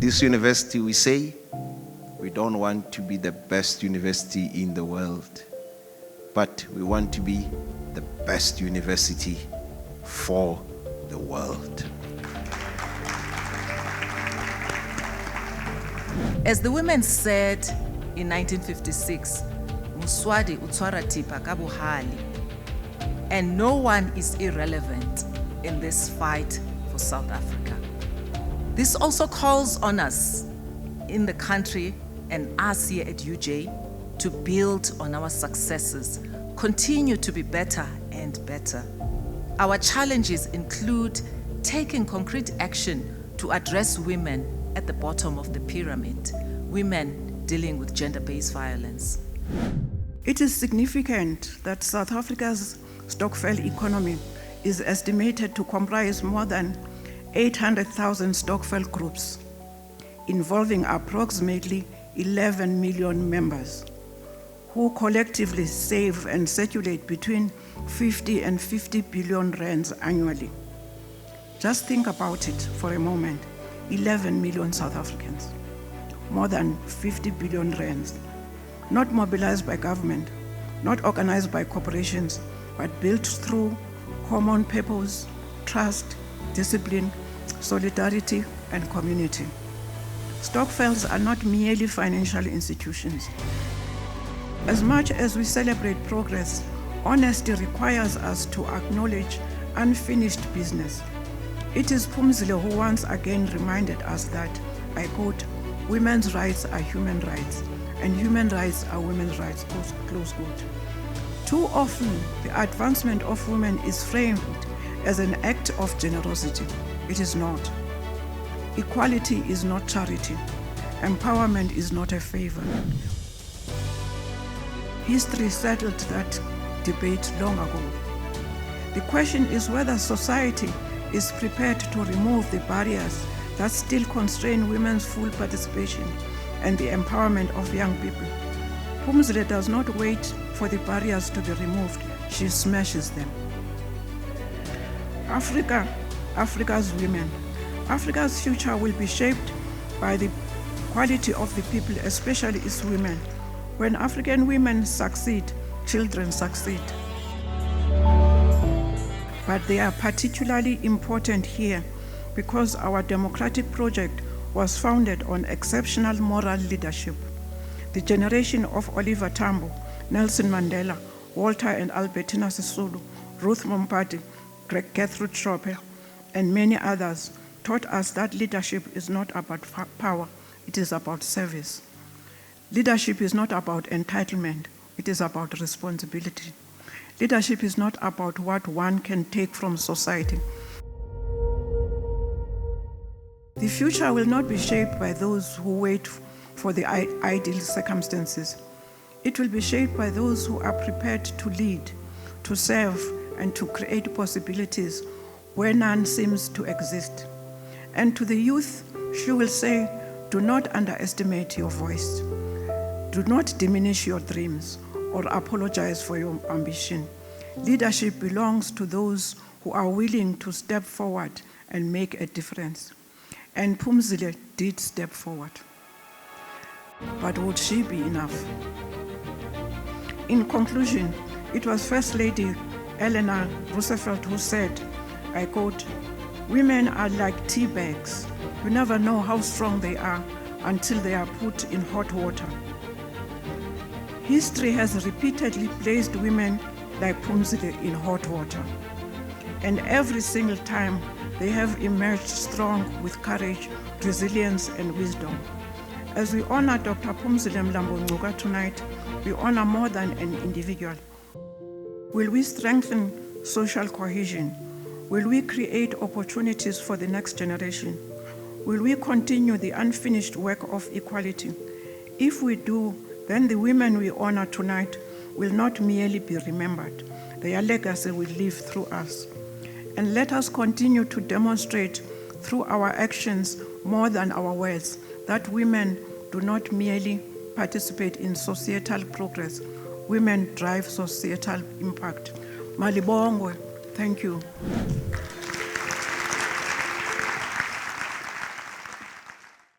this university, we say, we don't want to be the best university in the world, but we want to be the best university for the world. As the women said in 1956, Muswadi utwara tipa ka bohale, and no one is irrelevant in this fight for South Africa. This also calls on us in the country and us here at UJ to build on our successes, continue to be better and better. Our challenges include taking concrete action to address women at the bottom of the pyramid, women dealing with gender-based violence. It is significant that South Africa's stokvel economy is estimated to comprise more than 800,000 stokvel groups, involving approximately 11 million members, who collectively save and circulate between 50 and 50 billion rands annually. Just think about it for a moment. 11 million South Africans, more than 50 billion rands, not mobilized by government, not organized by corporations, but built through common purpose, trust, discipline, solidarity, and community. Stokvels are not merely financial institutions. As much as we celebrate progress, honesty requires us to acknowledge unfinished business. It is Phumzile who once again reminded us that, I quote, "Women's rights are human rights, and human rights are women's rights," close quote. Too often, the advancement of women is framed as an act of generosity. It is not. Equality is not charity. Empowerment is not a favor. History settled that debate long ago. The question is whether society is prepared to remove the barriers that still constrain women's full participation and the empowerment of young people. Phumzile does not wait for the barriers to be removed, she smashes them. Africa's women. Africa's future will be shaped by the quality of the people, especially its women. When African women succeed, children succeed. But they are particularly important here because our democratic project was founded on exceptional moral leadership. The generation of Oliver Tambo, Nelson Mandela, Walter and Albertina Sisulu, Ruth Mompati, Gertrude Schroeper, and many others taught us that leadership is not about power, it is about service. Leadership is not about entitlement, it is about responsibility. Leadership is not about what one can take from society. The future will not be shaped by those who wait for the ideal circumstances. It will be shaped by those who are prepared to lead, to serve, and to create possibilities where none seems to exist. And to the youth, she will say, do not underestimate your voice. Do not diminish your dreams or apologize for your ambition. Leadership belongs to those who are willing to step forward and make a difference. And Phumzile did step forward. But would she be enough? In conclusion, it was First Lady Eleanor Roosevelt who said, I quote, "Women are like tea bags. You never know how strong they are until they are put in hot water." History has repeatedly placed women like Phumzile in hot water. And every single time, they have emerged strong with courage, resilience, and wisdom. As we honor Dr. Phumzile Mlambo-Ngcuka tonight, we honor more than an individual. Will we strengthen social cohesion? Will we create opportunities for the next generation? Will we continue the unfinished work of equality? If we do, then the women we honor tonight will not merely be remembered. Their legacy will live through us. And let us continue to demonstrate through our actions more than our words that women do not merely participate in societal progress. Women drive societal impact. Malibongwe, thank you.